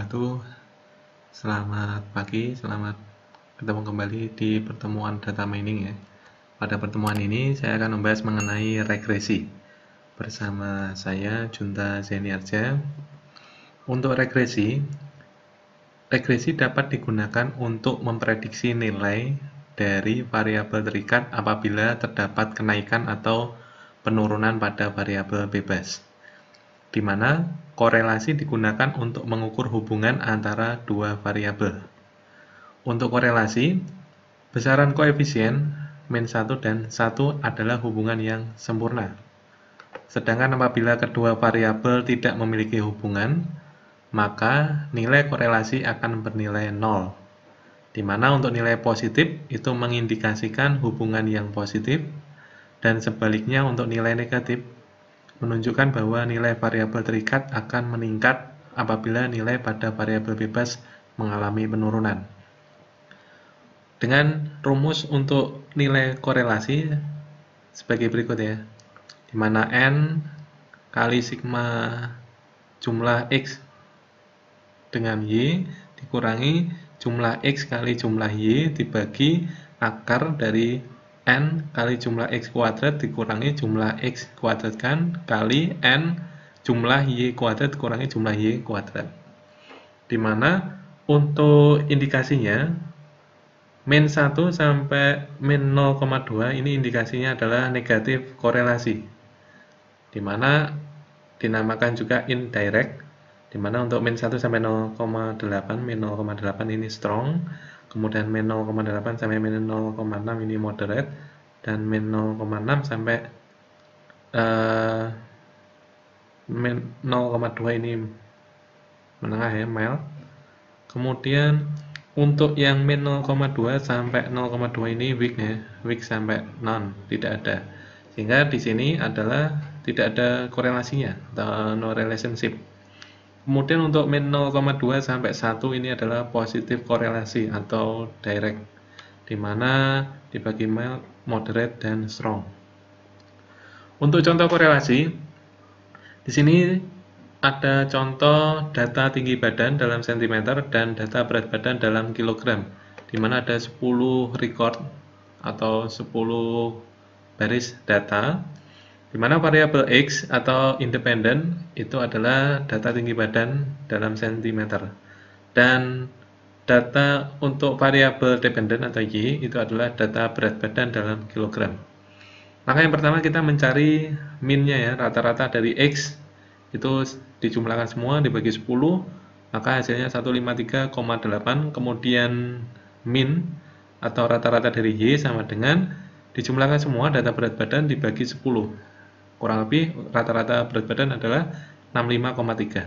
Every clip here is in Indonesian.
wabarakatuh. Selamat pagi, selamat ketemu kembali di pertemuan data mining ya. Pada pertemuan ini saya akan membahas mengenai regresi bersama saya Junta Zeniarja. Untuk regresi dapat digunakan untuk memprediksi nilai dari variabel terikat apabila terdapat kenaikan atau penurunan pada variabel bebas, di mana korelasi digunakan untuk mengukur hubungan antara dua variabel. Untuk korelasi, besaran koefisien min 1 dan 1 adalah hubungan yang sempurna. Sedangkan apabila kedua variabel tidak memiliki hubungan, maka nilai korelasi akan bernilai 0. Di mana untuk nilai positif itu mengindikasikan hubungan yang positif, dan sebaliknya untuk nilai negatif menunjukkan bahwa nilai variabel terikat akan meningkat apabila nilai pada variabel bebas mengalami penurunan. Dengan rumus untuk nilai korelasi sebagai berikut ya, di mana N kali sigma jumlah X dengan Y dikurangi jumlah X kali jumlah Y dibagi akar dari N kali jumlah X kuadrat dikurangi jumlah X kuadrat kan kali N jumlah Y kuadrat dikurangi jumlah Y kuadrat. Dimana untuk indikasinya min 1 sampai min 0,2 ini indikasinya adalah negatif korelasi, dimana dinamakan juga indirect, dimana untuk min 1 sampai 0,8 min 0,8 ini strong, kemudian min 0,8 sampai min 0,6 ini moderate, dan min 0,6 sampai min 0,2 ini menengah ya, mild. Kemudian untuk yang min 0,2 sampai 0,2 ini weak ya, weak sampai none, tidak ada. Sehingga di sini adalah tidak ada korelasinya atau no relationship. Kemudian untuk min 0,2 sampai 1 ini adalah positif korelasi atau direct, di mana dibagi mild, moderate, dan strong. Untuk contoh korelasi, di sini ada contoh data tinggi badan dalam sentimeter dan data berat badan dalam kilogram, di mana ada 10 record atau 10 baris data, di mana variabel X atau independen itu adalah data tinggi badan dalam sentimeter, dan data untuk variabel dependen atau Y itu adalah data berat badan dalam kilogram. Maka yang pertama kita mencari minnya ya, rata-rata dari X itu dijumlahkan semua dibagi 10, maka hasilnya 153,8. Kemudian min atau rata-rata dari Y sama dengan dijumlahkan semua data berat badan dibagi 10. Kurang lebih rata-rata berat badan adalah 65,3.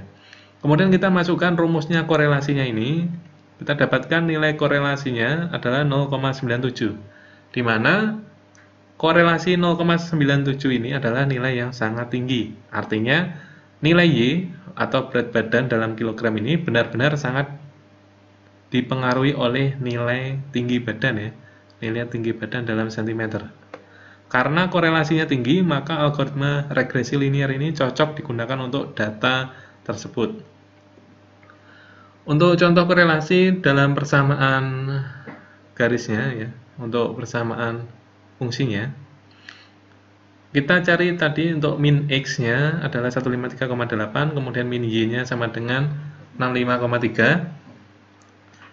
Kemudian kita masukkan rumusnya korelasinya ini, kita dapatkan nilai korelasinya adalah 0,97, di mana korelasi 0,97 ini adalah nilai yang sangat tinggi. Artinya nilai Y atau berat badan dalam kilogram ini benar-benar sangat dipengaruhi oleh nilai tinggi badan ya, nilai tinggi badan dalam sentimeter. Karena korelasinya tinggi, maka algoritma regresi linear ini cocok digunakan untuk data tersebut. Untuk contoh korelasi dalam persamaan garisnya ya, untuk persamaan fungsinya, kita cari tadi untuk min X-nya adalah 153,8, kemudian min Y-nya sama dengan 65,3.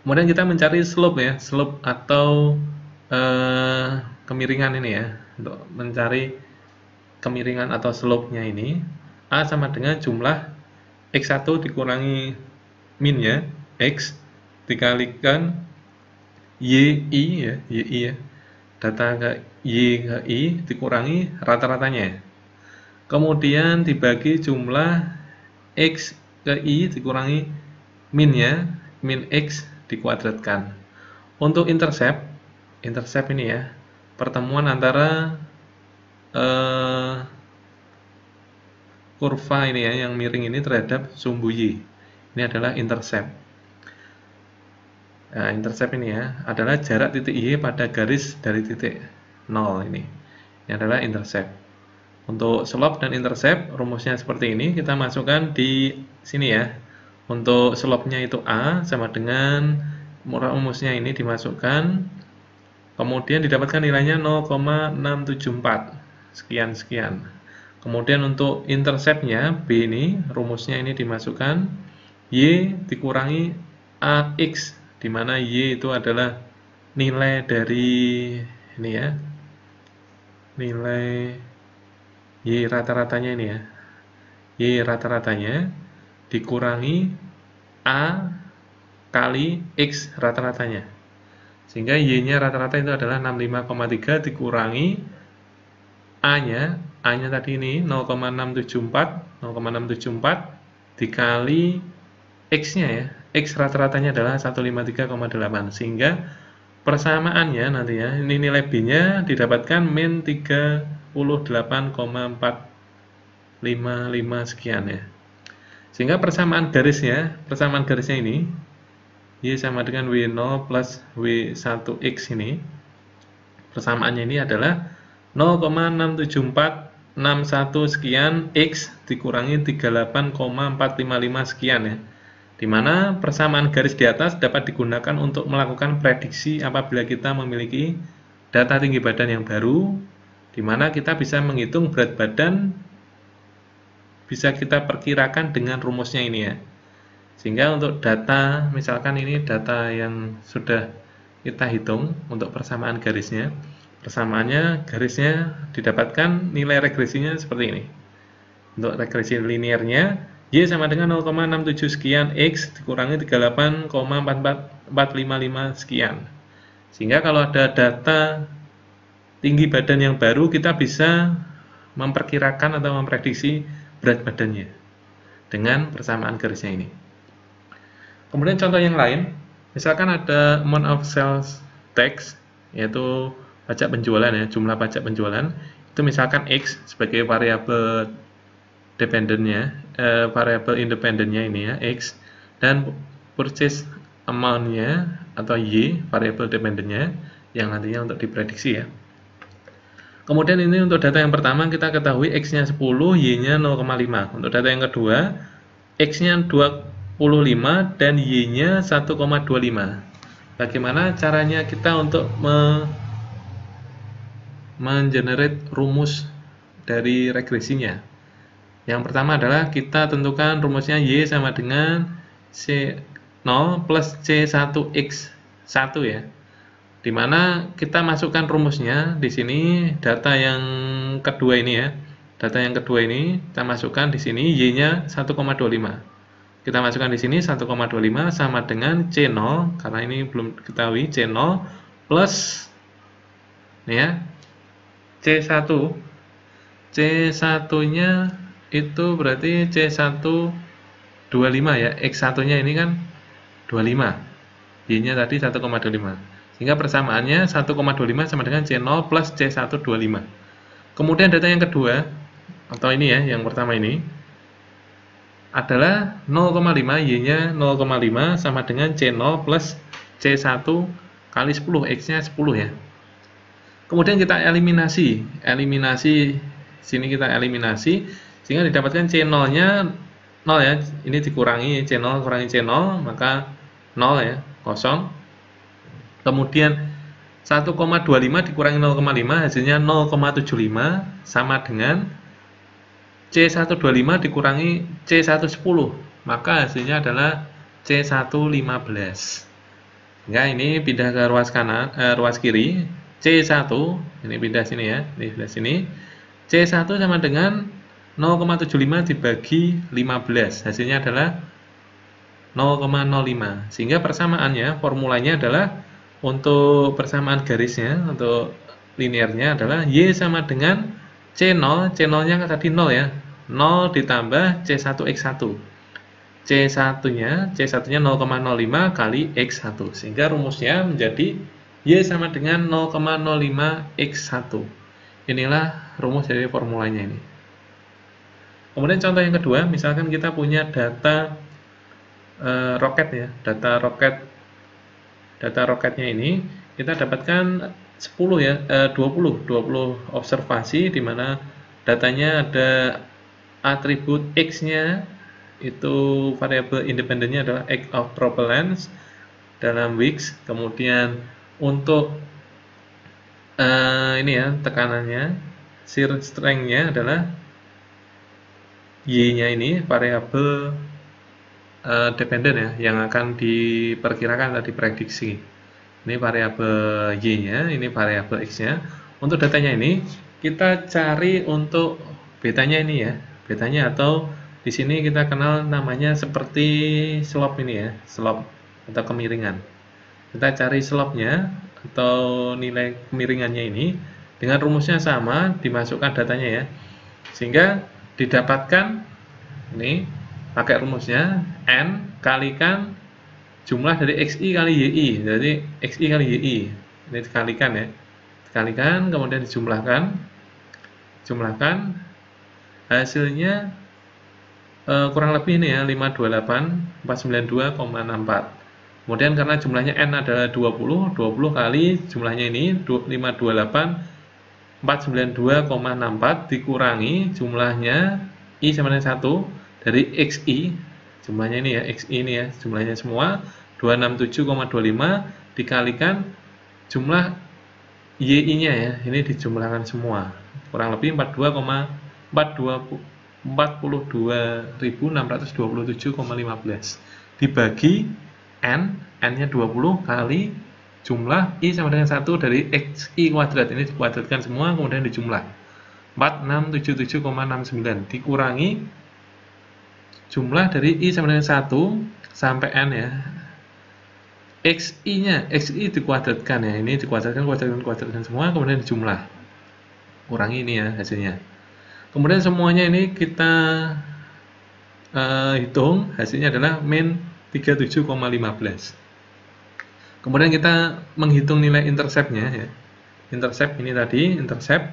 Kemudian kita mencari slope ya, slope atau kemiringan ini ya. Untuk mencari kemiringan atau slope-nya ini, A sama dengan jumlah X1 dikurangi min-nya, X dikalikan YI ya, YI ya. Data ke Y ke I dikurangi rata-ratanya. Kemudian dibagi jumlah X ke I dikurangi min-nya, min X dikuadratkan. Untuk intercept ini ya, pertemuan antara kurva ini ya, yang miring ini terhadap sumbu Y. Ini adalah intercept. Nah, intercept ini ya adalah jarak titik Y pada garis dari titik 0 ini. Ini adalah intercept. Untuk slope dan intercept rumusnya seperti ini, kita masukkan di sini ya. Untuk slope-nya itu A sama dengan rumusnya ini dimasukkan, kemudian didapatkan nilainya 0,674 sekian. Kemudian untuk intercept-nya B ini, rumusnya ini dimasukkan, Y dikurangi AX, di mana Y itu adalah nilai dari ini ya, nilai Y rata-ratanya ini ya, Y rata-ratanya dikurangi A kali X rata-ratanya, sehingga Y-nya rata-rata itu adalah 65,3 dikurangi A-nya tadi ini 0,674 dikali X-nya ya, X rata-ratanya adalah 153,8, sehingga persamaannya nanti ya, ini nilai B-nya didapatkan min 38,455 sekian ya. Sehingga persamaan garisnya ini Y sama dengan W0 plus W1X ini, persamaannya ini adalah 0,67461 sekian X dikurangi 38,455 sekian ya. Dimana persamaan garis di atas dapat digunakan untuk melakukan prediksi apabila kita memiliki data tinggi badan yang baru, dimana kita bisa menghitung berat badan, bisa kita perkirakan dengan rumusnya ini ya. Sehingga untuk data, misalkan ini data yang sudah kita hitung untuk persamaan garisnya, persamaannya garisnya didapatkan nilai regresinya seperti ini. Untuk regresi linearnya, Y sama dengan 0,67 sekian X dikurangi 38,455 sekian. Sehingga kalau ada data tinggi badan yang baru, kita bisa memperkirakan atau memprediksi berat badannya dengan persamaan garisnya ini. Kemudian contoh yang lain, misalkan ada amount of sales tax, yaitu pajak penjualan ya, jumlah pajak penjualan, itu misalkan X sebagai variabel dependennya, variabel independennya ini ya, X, dan purchase amount-nya atau Y, variabel dependennya, yang nantinya untuk diprediksi ya. Kemudian ini untuk data yang pertama kita ketahui X-nya 10, Y-nya 0,5. Untuk data yang kedua, X-nya 25 dan Y-nya 1,25. Bagaimana caranya kita untuk mengenerate rumus dari regresinya? Yang pertama adalah kita tentukan rumusnya Y sama dengan C0 plus C1X1 ya. Dimana kita masukkan rumusnya di sini, data yang kedua ini ya. Data yang kedua ini kita masukkan di sini, Y-nya 1,25. Kita masukkan di sini 1,25 sama dengan C0, karena ini belum diketahui, C0 plus ini ya, C1. C1-nya itu berarti C1 25 ya, X1-nya ini kan 25, Y-nya tadi 1,25, sehingga persamaannya 1,25 sama dengan C0 plus C1 25. Kemudian data yang kedua, atau ini ya, yang pertama ini adalah 0,5, Y-nya 0,5 sama dengan C0 plus C1 kali 10, X-nya 10 ya. Kemudian kita eliminasi sini kita eliminasi, sehingga didapatkan C0-nya 0 ya, ini dikurangi C0 kurangi C0, maka 0 ya, kosong. Kemudian 1,25 dikurangi 0,5, hasilnya 0,75 sama dengan C125 dikurangi C110, maka hasilnya adalah C115. Nah, ini pindah ke ruas kanan, ruas kiri, C1 ini pindah sini ya, ini pindah sini. C1 sama dengan 0,75 dibagi 15, hasilnya adalah 0,05. Sehingga persamaannya, formulanya adalah untuk persamaan garisnya, untuk linearnya adalah Y sama dengan C0, C0-nya tadi 0 ya, 0 ditambah C1X1. C1-nya 0,05 kali X1, sehingga rumusnya menjadi Y sama dengan 0,05X1. Inilah rumus dari formulanya ini. Kemudian contoh yang kedua, misalkan kita punya data roket ya, data roketnya ini kita dapatkan 10 ya, 20 observasi, di mana datanya ada atribut X-nya itu variabel independennya adalah X of propellants dalam weeks. Kemudian untuk ini ya, tekanannya, shear strength-nya adalah Y-nya ini variabel dependen ya, yang akan diperkirakan tadi prediksi. Ini variabel Y-nya, ini variabel X-nya. Untuk datanya ini kita cari untuk betanya ini ya, betanya, atau di sini kita kenal namanya seperti slope ini ya, slope atau kemiringan. Kita cari slope-nya atau nilai kemiringannya ini dengan rumusnya sama, dimasukkan datanya ya, sehingga didapatkan ini pakai rumusnya N kalikan jumlah dari XI kali YI. Jadi XI kali YI ini dikalikan ya, dikalikan kemudian dijumlahkan, hasilnya kurang lebih ini ya 528 492,64. Kemudian karena jumlahnya N adalah 20 kali jumlahnya ini 528 492,64 dikurangi jumlahnya I sama dengan 1 dari XI, jumlahnya ini ya, XI ini ya, jumlahnya semua 267,25 dikalikan jumlah YI-nya ya, ini dijumlahkan semua, kurang lebih 42.627,15 dibagi N-nya 20 kali jumlah I sama dengan 1 dari XI kuadrat, ini dikuadratkan semua kemudian dijumlah 4677,69 dikurangi jumlah dari I sama dengan 1 sampai N ya, XI-nya, XI dikuadratkan ya, ini dikuadratkan semua kemudian dijumlah, kurangi ini ya hasilnya. Kemudian semuanya ini kita hitung, hasilnya adalah min 37,15. Kemudian kita menghitung nilai intercept-nya ya. Intercept ini tadi, intercept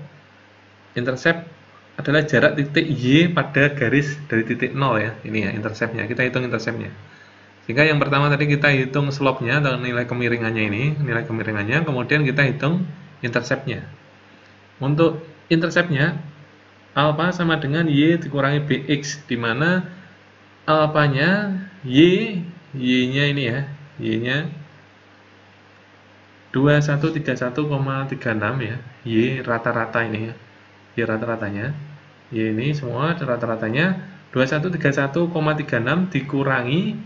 adalah jarak titik Y pada garis dari titik 0 ya. Ini ya intercept-nya. Kita hitung intercept-nya. Sehingga yang pertama tadi kita hitung slope-nya atau nilai kemiringannya ini, nilai kemiringannya, kemudian kita hitung intercept-nya. Untuk intercept-nya alpha sama dengan Y dikurangi BX, di mana alpanya Y-nya ini ya, Y-nya 2131,36 ya, Y rata-rata ini ya, Y rata-ratanya, Y ini semua rata-ratanya 2131,36 dikurangi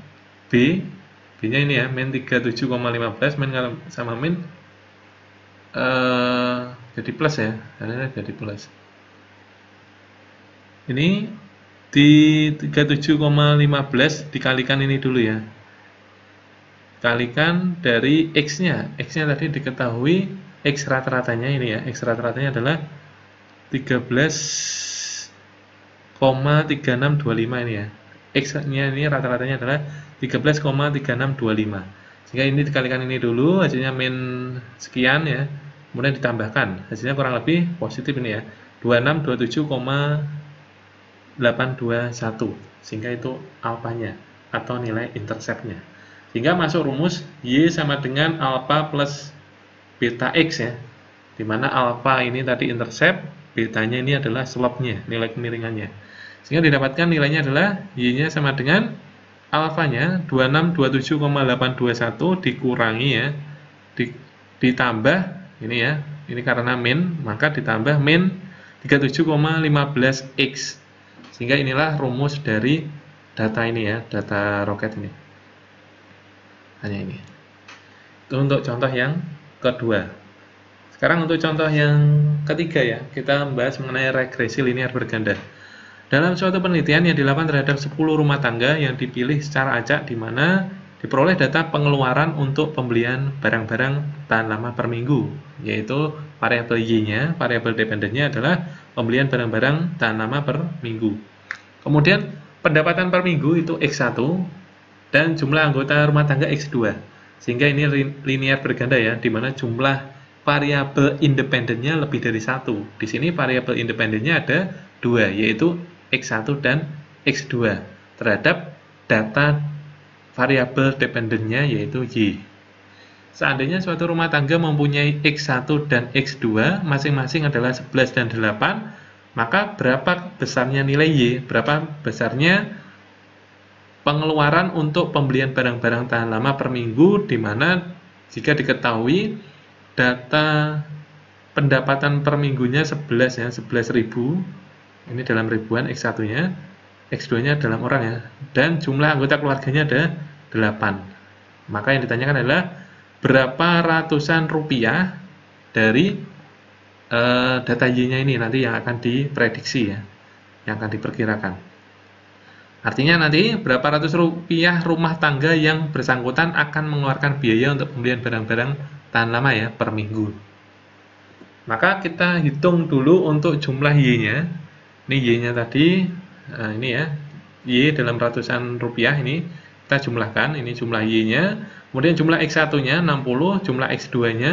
B-nya ini ya, min 37,15, min sama min jadi plus ya, jadi plus. Ini di 37,15 dikalikan ini dulu ya, kalikan dari X-nya. X-nya tadi diketahui, X rata-ratanya ini ya, X rata-ratanya adalah 13,3625 ini ya. X-nya ini rata-ratanya adalah 13,3625. Sehingga ini dikalikan ini dulu, hasilnya min sekian ya. Kemudian ditambahkan, hasilnya kurang lebih positif ini ya, 2627,821. Sehingga itu alfanya atau nilai interceptnya. Sehingga masuk rumus Y sama dengan alpha plus beta X ya, dimana alpha ini tadi intercept, betanya ini adalah slope-nya, nilai kemiringannya. Sehingga didapatkan nilainya adalah Y-nya sama dengan alfanya 2627,821 dikurangi ya, ditambah ini ya, ini karena min, maka ditambah min 37,15X. Sehingga inilah rumus dari data ini ya, data roket ini. Hanya ini. Itu untuk contoh yang kedua. Sekarang untuk contoh yang ketiga ya, kita membahas mengenai regresi linear berganda. Dalam suatu penelitian yang dilakukan terhadap 10 rumah tangga yang dipilih secara acak, di mana diperoleh data pengeluaran untuk pembelian barang-barang tahan lama per minggu, yaitu variabel Y-nya, variabel dependennya adalah pembelian barang-barang tahan lama per minggu. Kemudian pendapatan per minggu itu X1 dan jumlah anggota rumah tangga X2. Sehingga ini linear berganda ya, di mana jumlah variabel independennya lebih dari 1. Di sini variabel independennya ada 2, yaitu X1 dan X2 terhadap data variabel dependennya yaitu Y. Seandainya suatu rumah tangga mempunyai X1 dan X2 masing-masing adalah 11 dan 8, maka berapa besarnya nilai Y? Berapa besarnya pengeluaran untuk pembelian barang-barang tahan lama per minggu, di mana jika diketahui data pendapatan per minggunya 11 ya, 11.000. Ini dalam ribuan X1 nya, X2 nya dalam orang ya, dan jumlah anggota keluarganya ada 8. Maka yang ditanyakan adalah berapa ratusan rupiah dari data Y-nya ini nanti yang akan diprediksi ya, yang akan diperkirakan. Artinya nanti berapa ratus rupiah rumah tangga yang bersangkutan akan mengeluarkan biaya untuk pembelian barang-barang tahan lama ya per minggu. Maka kita hitung dulu untuk jumlah Y-nya. Ini Y-nya tadi, ini ya, Y dalam ratusan rupiah ini kita jumlahkan, ini jumlah Y-nya. Kemudian jumlah X1-nya 60, jumlah X2-nya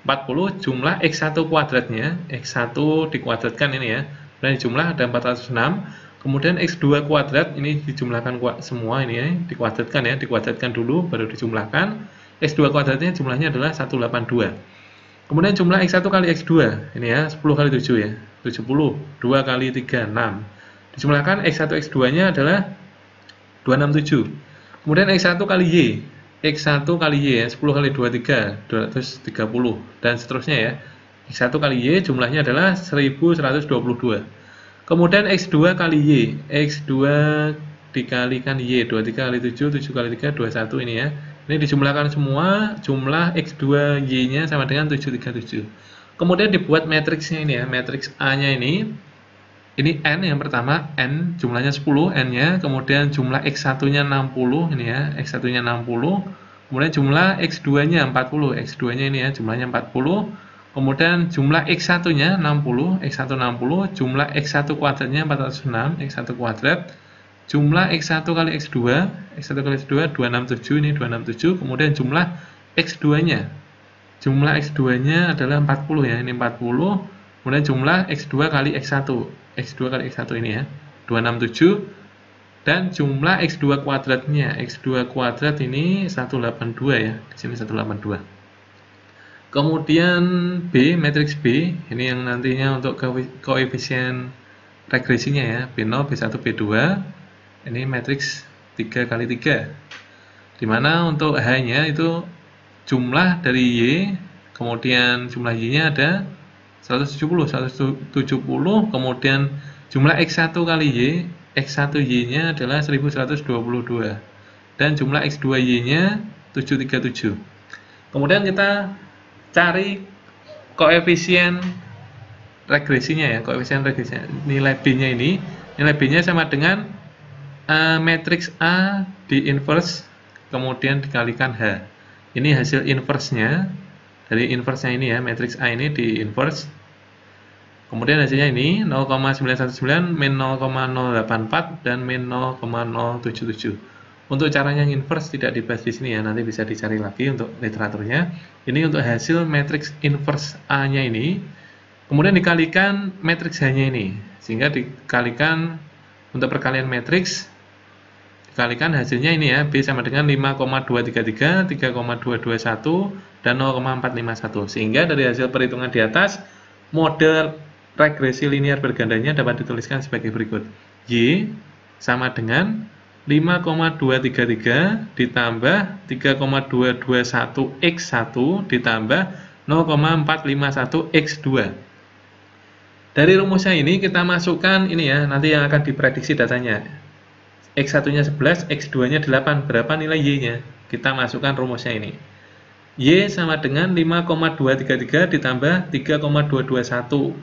40, jumlah X1 kuadratnya, X1 dikuadratkan ini ya, dan jumlah ada 406. Kemudian X2 kuadrat ini dijumlahkan semua ini ya, dikuadratkan ya, dikuadratkan dulu baru dijumlahkan. X2 kuadratnya jumlahnya adalah 182. Kemudian jumlah X1 kali X2 ini ya, 10 kali 7 ya, 70, 2 kali 3, 6. Dijumlahkan X1 X2-nya adalah 267. Kemudian X1 kali Y, X1 kali Y ya, 10 kali 2, 3, 230, dan seterusnya ya. X1 kali Y jumlahnya adalah 1122. Kemudian X2 kali Y, X2 dikalikan Y, 23 kali 7, 7 kali 3, 21 ini ya. Ini dijumlahkan semua, jumlah X2 Y-nya sama dengan 737. Kemudian dibuat matriksnya ini ya, matriks A-nya ini N yang pertama, N jumlahnya 10, N-nya, kemudian jumlah X1-nya 60, ini ya, X1-nya 60, kemudian jumlah X2-nya 40, X2-nya ini ya, jumlahnya 40, kemudian jumlah X1-nya 60, X1 60, jumlah X1 kuadratnya 406, X1 kuadrat, jumlah X1 kali X2, X1 kali X2 267, ini 267, kemudian jumlah X2-nya, jumlah X2-nya adalah 40 ya, ini 40, kemudian jumlah X2 kali X1, X2 kali X1 ini ya, 267, dan jumlah X2 kuadratnya, X2 kuadrat ini 182 ya, di sini 182. Kemudian B, matriks B, ini yang nantinya untuk koefisien regresinya ya, B0, B1, B2, ini matriks 3 kali 3, dimana untuk H-nya itu jumlah dari Y, kemudian jumlah Y-nya ada 170, kemudian jumlah X1 kali Y, X1 Y-nya adalah 1122, dan jumlah X2 Y-nya 737. Kemudian kita cari koefisien regresinya ya, koefisien regresinya, nilai B-nya ini, nilai B-nya sama dengan matriks A di inverse, kemudian dikalikan H. Ini hasil inverse-nya, dari inverse-nya ini ya, matriks A ini di inverse. Kemudian hasilnya ini 0,919, min 0,084, dan min 0,077. Untuk caranya inverse tidak dibahas di sini ya, nanti bisa dicari lagi untuk literaturnya. Ini untuk hasil matriks inverse A-nya ini, kemudian dikalikan matriks H-nya ini, sehingga dikalikan untuk perkalian matriks, dikalikan hasilnya ini ya, B sama dengan 5,233, 3,221, dan 0,451. Sehingga dari hasil perhitungan di atas, model regresi linear bergandanya dapat dituliskan sebagai berikut. Y sama dengan 5,233 ditambah 3,221 X1 ditambah 0,451 X2. Dari rumusnya ini kita masukkan ini ya, nanti yang akan diprediksi datanya. X1-nya 11, X2-nya 8. Berapa nilai Y-nya? Kita masukkan rumusnya ini. Y sama dengan 5,233 ditambah 3,221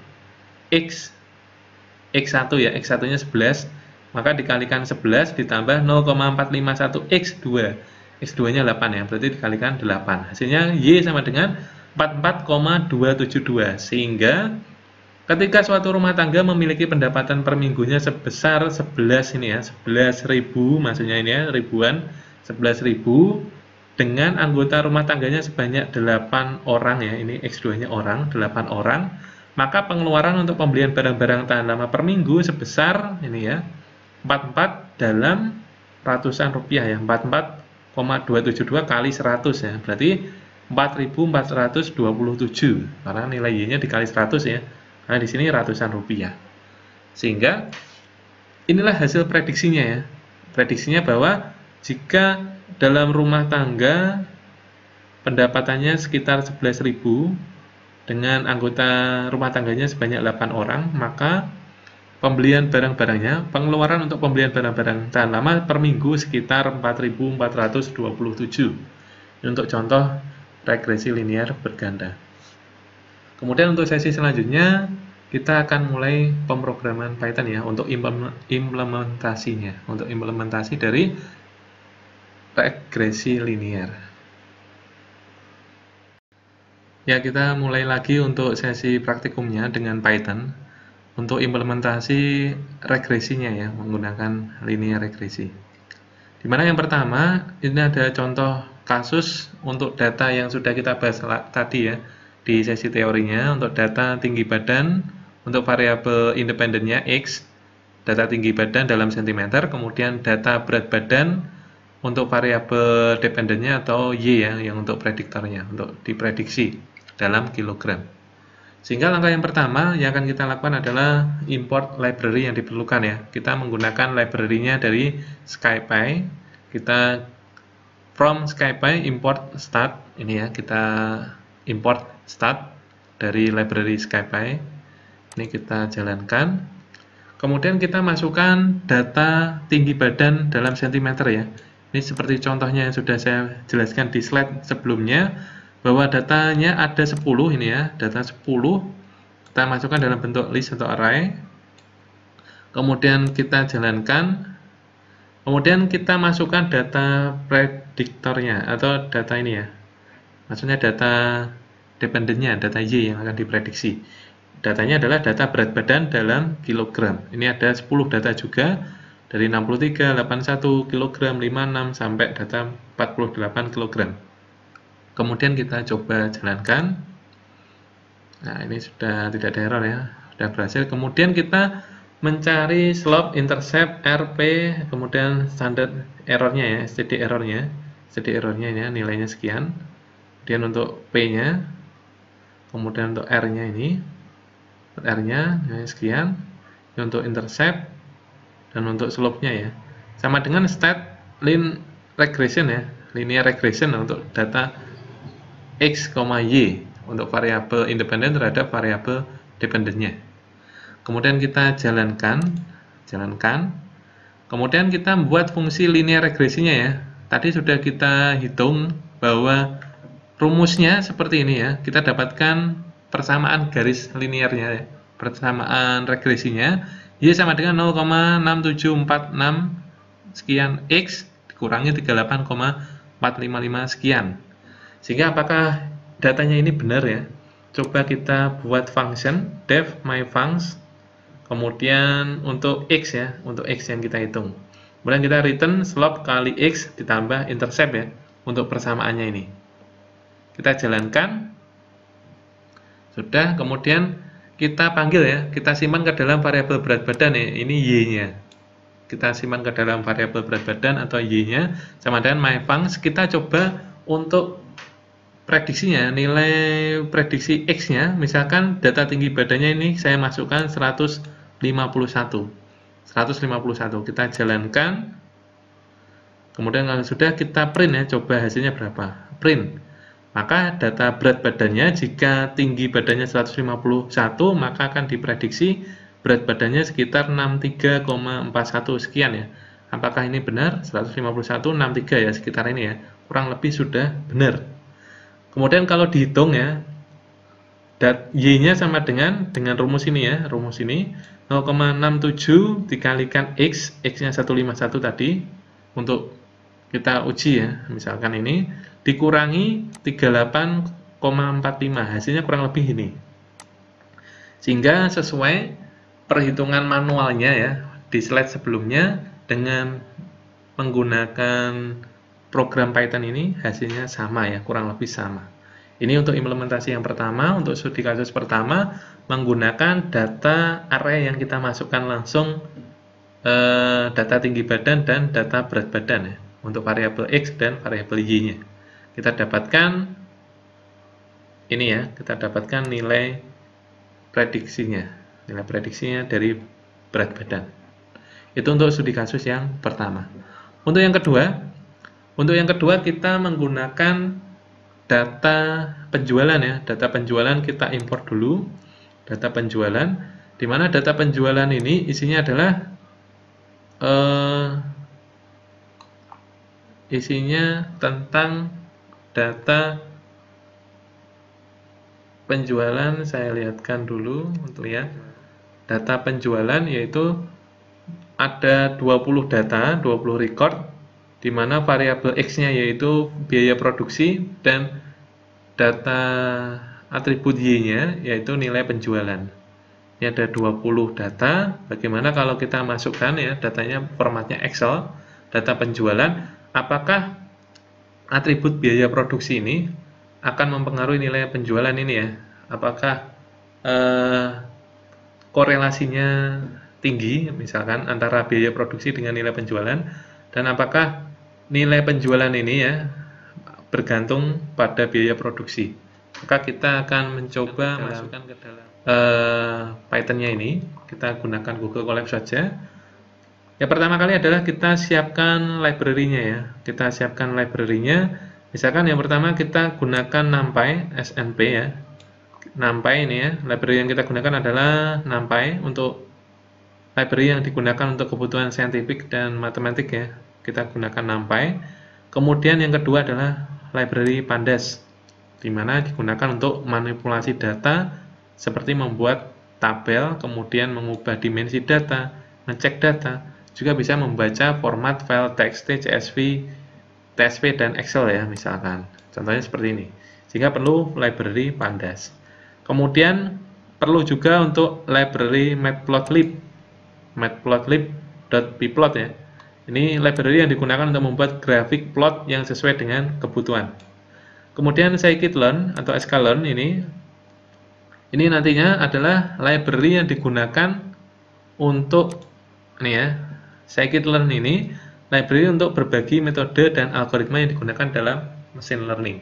X1 ya, X1-nya 11, maka dikalikan 11 ditambah 0,451 X2. X2-nya 8 ya, berarti dikalikan 8. Hasilnya Y sama dengan 44,272. Sehingga ketika suatu rumah tangga memiliki pendapatan per minggunya sebesar 11 ini ya, 11.000, maksudnya ini ya, ribuan, 11.000, dengan anggota rumah tangganya sebanyak 8 orang ya, ini X2-nya orang, 8 orang, maka pengeluaran untuk pembelian barang-barang tahan lama per minggu sebesar ini ya, 44 dalam ratusan rupiah ya, 44,272 kali 100 ya, berarti 4.427, karena nilai Y-nya dikali 100 ya. Nah, di sini ratusan rupiah. Sehingga inilah hasil prediksinya ya. Prediksinya bahwa Jika dalam rumah tangga pendapatannya sekitar 11.000 dengan anggota rumah tangganya sebanyak 8 orang, maka pembelian barang-barangnya, pengeluaran untuk pembelian barang-barang tahan lama per minggu sekitar 4.427. Ini untuk contoh regresi linear berganda. Kemudian untuk sesi selanjutnya kita akan mulai pemrograman Python ya untuk implementasinya, untuk implementasi dari regresi linear. Ya, kita mulai lagi untuk sesi praktikumnya dengan Python untuk implementasi regresinya ya, menggunakan linear regresi. Dimana yang pertama, ini ada contoh kasus untuk data yang sudah kita bahas tadi ya, di sesi teorinya, untuk data tinggi badan, untuk variabel independennya X, data tinggi badan dalam sentimeter, kemudian data berat badan untuk variabel dependennya atau Y ya, yang untuk prediktornya, untuk diprediksi dalam kilogram. Sehingga langkah yang pertama yang akan kita lakukan adalah import library yang diperlukan ya. Kita menggunakan library-nya dari SciPy. Kita from SciPy import stat, ini ya, kita import stat dari library SciPy. Ini kita jalankan. Kemudian kita masukkan data tinggi badan dalam sentimeter ya. Ini seperti contohnya yang sudah saya jelaskan di slide sebelumnya, bahwa datanya ada 10 ini ya, data 10 kita masukkan dalam bentuk list atau array. Kemudian kita jalankan. Kemudian kita masukkan data prediktornya atau data ini ya. Maksudnya data dependennya, data Y yang akan diprediksi. Datanya adalah data berat badan dalam kilogram. Ini ada 10 data juga, dari 63, 81 kg, 56 sampai data 48 kg. Kemudian kita coba jalankan. Nah, ini sudah tidak ada error ya, sudah berhasil. Kemudian kita mencari slope, intercept, RP, kemudian standar errornya ya, steady errornya. Steady errornya ya, nilainya sekian. Kemudian untuk P-nya, kemudian untuk R-nya ini, R-nya sekian, untuk intercept dan untuk slope-nya ya. Sama dengan stat line regression ya, linear regression untuk data X, Y untuk variabel independen terhadap variabel dependennya. Kemudian kita jalankan. Kemudian kita membuat fungsi linear regresinya ya. Tadi sudah kita hitung bahwa rumusnya seperti ini ya. Kita dapatkan persamaan garis linearnya ya, persamaan regresinya Y sama dengan 0,6746 sekian X dikurangi 38,455 sekian. Sehingga apakah datanya ini benar ya? Coba kita buat function def myfunc, kemudian untuk X ya, untuk X yang kita hitung. Kemudian kita return slope kali X ditambah intercept ya, untuk persamaannya ini. Kita jalankan. Sudah, kemudian kita panggil ya, kita simpan ke dalam variabel berat badan ya, ini Y-nya. Kita simpan ke dalam variabel berat badan atau Y-nya, sama dengan myfunc. Kita coba untuk prediksinya, nilai prediksi X-nya, misalkan data tinggi badannya ini saya masukkan 151. Kita jalankan. Kemudian kalau sudah kita print ya, coba hasilnya berapa. Print. Maka data berat badannya, jika tinggi badannya 151, maka akan diprediksi berat badannya sekitar 63,41 sekian ya. Apakah ini benar? 151, 63 ya, sekitar ini ya. Kurang lebih sudah benar. Kemudian kalau dihitung ya, Y-nya sama dengan rumus ini ya, rumus ini 0,67 dikalikan X, X-nya 151 tadi, untuk kita uji ya, misalkan ini, dikurangi 38,45, hasilnya kurang lebih ini. Sehingga sesuai perhitungan manualnya ya, di slide sebelumnya, dengan menggunakan program Python ini, hasilnya sama ya, kurang lebih sama. Ini untuk implementasi yang pertama. Untuk studi kasus pertama, menggunakan data array yang kita masukkan langsung data tinggi badan dan data berat badan ya, untuk variabel X dan variabel Y-nya. Kita dapatkan ini ya, kita dapatkan nilai prediksinya dari berat badan. Itu untuk studi kasus yang pertama. Untuk yang kedua kita menggunakan data penjualan ya. Data penjualan kita import dulu. Data penjualan, di mana data penjualan ini isinya adalah isinya tentang data penjualan. Saya lihatkan dulu untuk lihat data penjualan, yaitu ada 20 data, 20 record, di mana variabel X-nya yaitu biaya produksi dan data atribut Y-nya yaitu nilai penjualan. Ini ada 20 data. Bagaimana kalau kita masukkan ya datanya formatnya Excel, data penjualan, apakah atribut biaya produksi ini akan mempengaruhi nilai penjualan ini ya? Apakah korelasinya tinggi misalkan antara biaya produksi dengan nilai penjualan, dan apakah nilai penjualan ini ya bergantung pada biaya produksi. Maka kita akan mencoba masukkan ke dalam Python-nya ini. Kita gunakan Google Colab saja. Yang pertama kali adalah kita siapkan library-nya ya. Kita siapkan library-nya. Misalkan yang pertama kita gunakan NumPy, SNP ya. NumPy ini ya, library yang kita gunakan adalah NumPy untuk library yang digunakan untuk kebutuhan saintifik dan matematik ya. Kita gunakan NumPy. Kemudian yang kedua adalah library Pandas, di mana digunakan untuk manipulasi data seperti membuat tabel, kemudian mengubah dimensi data, ngecek data, juga bisa membaca format file TXT, CSV, TSV, dan Excel ya misalkan. Contohnya seperti ini. Sehingga perlu library Pandas. Kemudian perlu juga untuk library Matplotlib, matplotlib.pplot ya. Ini library yang digunakan untuk membuat grafik plot yang sesuai dengan kebutuhan. Kemudian scikit-learn atau sklearn ini nantinya adalah library yang digunakan untuk ini ya. Scikit-learn ini library untuk berbagi metode dan algoritma yang digunakan dalam machine learning.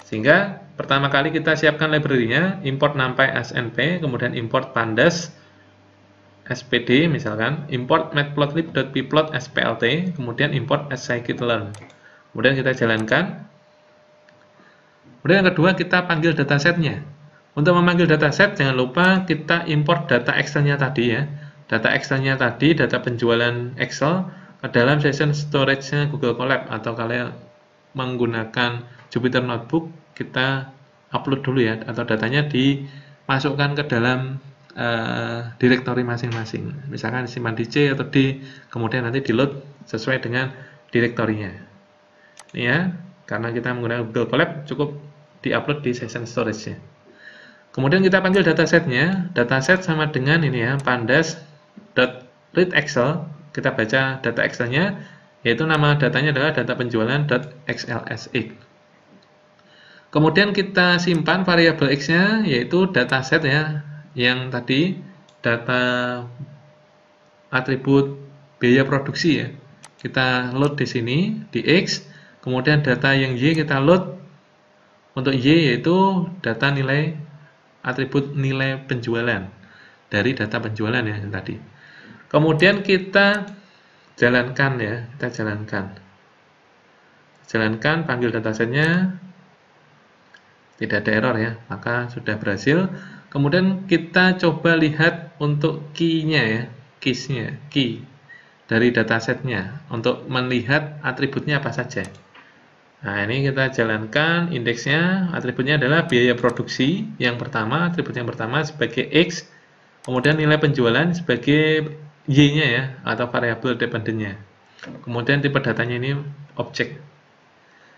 Sehingga pertama kali kita siapkan library-nya, import NumPy SNP, kemudian import Pandas SPD misalkan, import matplotlib.pplot SPLT, kemudian import scikit-learn. Kemudian kita jalankan. Kemudian yang kedua kita panggil datasetnya. Untuk memanggil dataset jangan lupa kita import data Excel-nya tadi ya. Data Excel-nya tadi, data penjualan Excel ke dalam session storage-nya Google Colab, atau kalian menggunakan Jupyter Notebook, kita upload dulu ya, atau datanya dimasukkan ke dalam direktori masing-masing. Misalkan disimpan di C atau D, kemudian nanti di load sesuai dengan direktorinya. Ini ya, karena kita menggunakan Google Colab cukup diupload di session storage-nya. Kemudian kita panggil datasetnya. Dataset sama dengan ini ya, pandas.read Excel. Kita baca data Excel-nya, yaitu nama datanya adalah data penjualan.xlsx. Kemudian kita simpan variabel X-nya, yaitu dataset ya, yang tadi data atribut biaya produksi ya. Kita load di sini di X, kemudian data yang Y kita load untuk Y, yaitu data nilai atribut nilai penjualan dari data penjualan ya yang tadi. Kemudian kita jalankan ya, jalankan panggil datasetnya, tidak ada error ya, maka sudah berhasil. Kemudian kita coba lihat untuk key-nya ya, key dari datasetnya untuk melihat atributnya apa saja. Nah, ini kita jalankan indeksnya, atributnya adalah biaya produksi yang pertama, atribut yang pertama sebagai X, kemudian nilai penjualan sebagai Y-nya ya, atau variabel dependent-nya. Kemudian tipe datanya ini objek.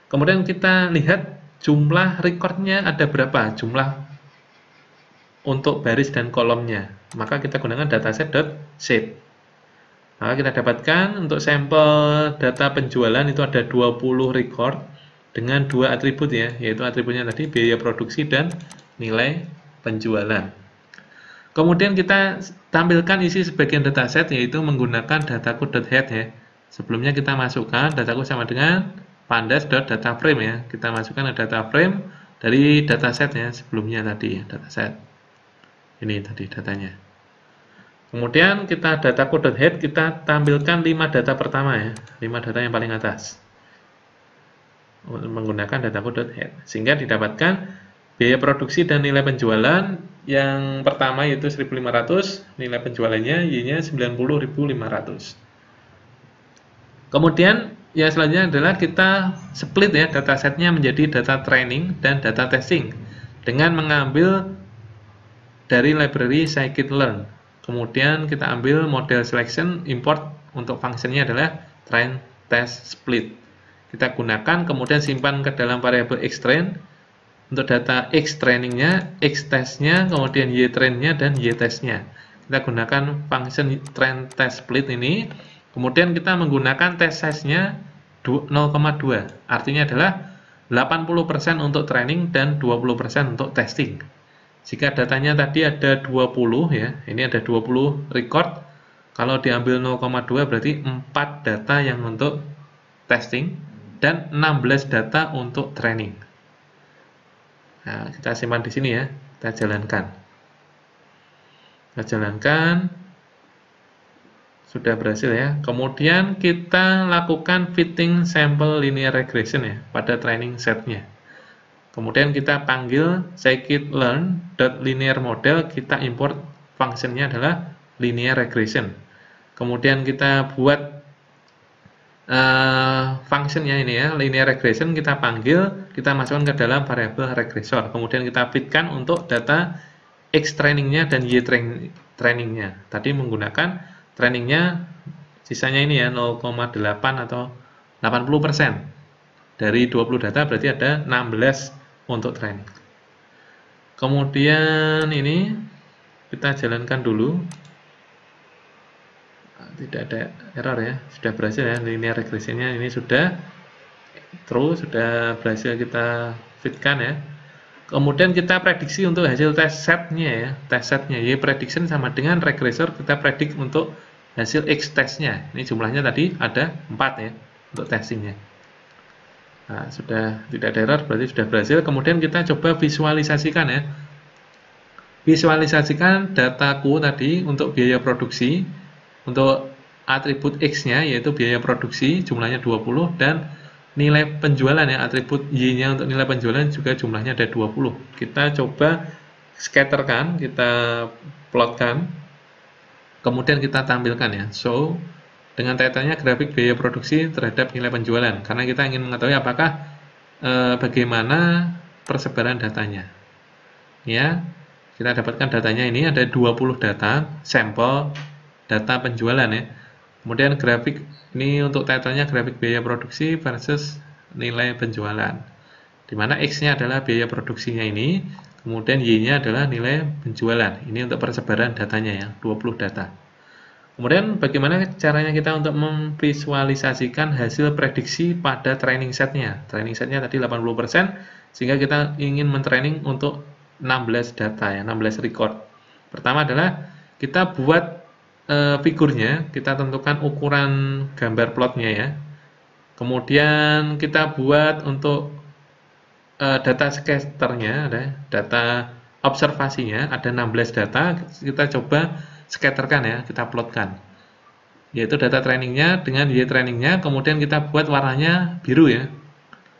Kemudian kita lihat jumlah record-nya ada berapa, jumlah untuk baris dan kolomnya. Maka kita gunakan dataset.shape. Maka kita dapatkan untuk sampel data penjualan itu ada 20 record dengan dua atribut ya, yaitu atributnya tadi biaya produksi dan nilai penjualan. Kemudian kita tampilkan isi sebagian dataset, yaitu menggunakan dataku.head ya. Sebelumnya kita masukkan dataku sama dengan pandas.dataframe ya. Kita masukkan data frame dari dataset ya sebelumnya tadi, dataset. Ini tadi datanya. Kemudian kita data code.head, kita tampilkan 5 data pertama ya, 5 data yang paling atas menggunakan data code.head, sehingga didapatkan biaya produksi dan nilai penjualan. Yang pertama yaitu 1.500, nilai penjualannya Y-nya 90.500. Kemudian yang selanjutnya adalah kita split ya datasetnya menjadi data training dan data testing dengan mengambil dari library scikit-learn. Kemudian kita ambil model selection, import untuk fungsinya adalah train, test, split. Kita gunakan, kemudian simpan ke dalam variabel xtrain untuk data x trainingnya, x testnya, kemudian y trainnya dan y testnya. Kita gunakan function train test split ini. Kemudian kita menggunakan test size-nya 0,2. Artinya adalah 80% untuk training dan 20% untuk testing. Jika datanya tadi ada 20 ya, ini ada 20 record. Kalau diambil 0,2 berarti 4 data yang untuk testing dan 16 data untuk training. Nah, kita simpan di sini ya, kita jalankan. Kita jalankan, sudah berhasil ya. Kemudian kita lakukan fitting sample linear regression ya pada training setnya. Kemudian kita panggil scikit-learn.linear model, kita import fungsinya adalah linear regression. Kemudian kita buat fungsinya ini ya, linear regression, kita panggil, kita masukkan ke dalam variabel regresor. Kemudian kita fitkan untuk data x trainingnya dan y trainingnya. Tadi menggunakan trainingnya sisanya ini ya 0,8 atau 80%. Dari 20 data berarti ada 16 untuk training. Kemudian ini kita jalankan dulu. Tidak ada error ya, sudah berhasil ya, linear regresinya ini sudah true, sudah berhasil kita fitkan ya. Kemudian kita prediksi untuk hasil test setnya ya, test setnya y prediction sama dengan regresor, kita predik untuk hasil x testnya. Ini jumlahnya tadi ada 4 ya untuk testingnya. Nah, sudah tidak ada error, berarti sudah berhasil. Kemudian kita coba visualisasikan ya, visualisasikan dataku tadi untuk biaya produksi, untuk atribut X-nya yaitu biaya produksi jumlahnya 20 dan nilai penjualan ya, atribut Y-nya untuk nilai penjualan juga jumlahnya ada 20. Kita coba scatterkan, kita plotkan, kemudian kita tampilkan ya. So, dengan titlenya grafik biaya produksi terhadap nilai penjualan, karena kita ingin mengetahui apakah bagaimana persebaran datanya. Ya, kita dapatkan datanya ini ada 20 data sampel data penjualan ya. Kemudian grafik ini untuk titlenya grafik biaya produksi versus nilai penjualan, dimana X-nya adalah biaya produksinya ini, kemudian Y-nya adalah nilai penjualan. Ini untuk persebaran datanya ya, 20 data. Kemudian bagaimana caranya kita untuk memvisualisasikan hasil prediksi pada training setnya. Training setnya tadi 80%, sehingga kita ingin mentraining untuk 16 data ya, 16 record. Pertama adalah kita buat figurnya, kita tentukan ukuran gambar plotnya ya. Kemudian kita buat untuk data scatternya, ada data observasinya, ada 16 data, kita coba scatterkan ya, kita plotkan. Yaitu data trainingnya dengan Y trainingnya, kemudian kita buat warnanya biru ya.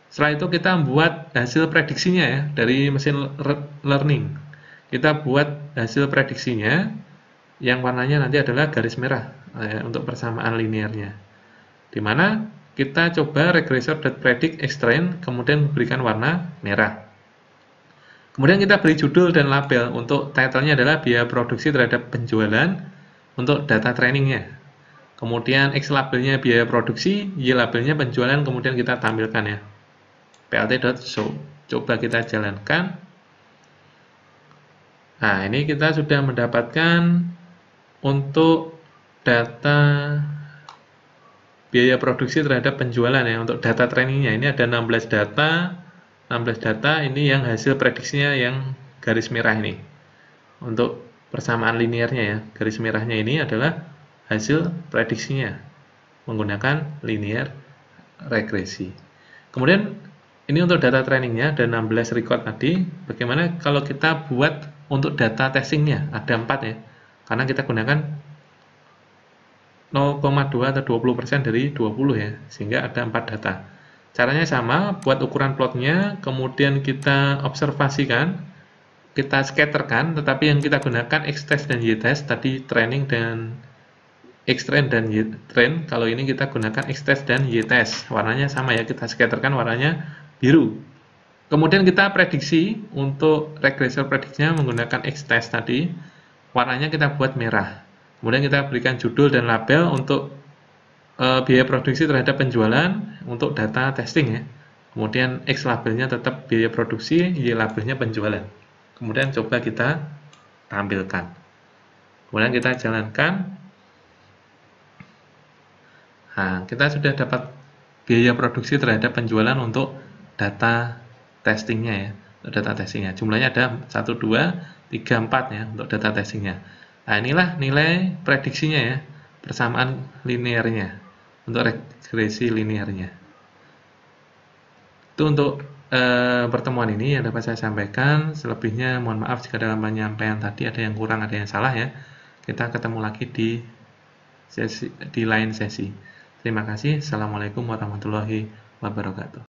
Setelah itu kita membuat hasil prediksinya ya, dari mesin learning. Kita buat hasil prediksinya, yang warnanya nanti adalah garis merah untuk persamaan linearnya, dimana kita coba regresor.predict xtrain, kemudian berikan warna merah. Kemudian kita beri judul dan label. Untuk titlenya adalah biaya produksi terhadap penjualan untuk data trainingnya. Kemudian X labelnya biaya produksi, Y labelnya penjualan, kemudian kita tampilkan ya, plt.show. Coba kita jalankan. Nah, ini kita sudah mendapatkan untuk data biaya produksi terhadap penjualan ya, untuk data trainingnya ini ada 16 data, ini yang hasil prediksinya yang garis merah ini. Untuk persamaan linearnya ya, garis merahnya ini adalah hasil prediksinya menggunakan linear regresi. Kemudian ini untuk data trainingnya ada 16 record tadi. Bagaimana kalau kita buat untuk data testingnya, ada 4 ya, karena kita gunakan 0,2 atau 20% dari 20 ya, sehingga ada 4 data. Caranya sama, buat ukuran plotnya, kemudian kita observasikan, kita scatterkan, tetapi yang kita gunakan X-test dan Y-test, tadi training dan X-train dan Y-train, kalau ini kita gunakan X-test dan Y-test. Warnanya sama ya, kita scatterkan warnanya biru. Kemudian kita prediksi, untuk regressor prediksinya menggunakan X-test tadi, warnanya kita buat merah. Kemudian kita berikan judul dan label untuk biaya produksi terhadap penjualan untuk data testing ya. Kemudian X labelnya tetap biaya produksi, Y labelnya penjualan. Kemudian coba kita tampilkan. Kemudian kita jalankan. Nah, kita sudah dapat biaya produksi terhadap penjualan untuk data testingnya ya. Untuk data testingnya. Jumlahnya ada 1, 2, 3, 4 ya untuk data testingnya. Nah, inilah nilai prediksinya ya. Persamaan linearnya. Untuk regresi linearnya. Itu untuk pertemuan ini yang dapat saya sampaikan. Selebihnya mohon maaf jika dalam penyampaian tadi ada yang kurang, ada yang salah ya. Kita ketemu lagi di lain sesi. Terima kasih. Assalamualaikum warahmatullahi wabarakatuh.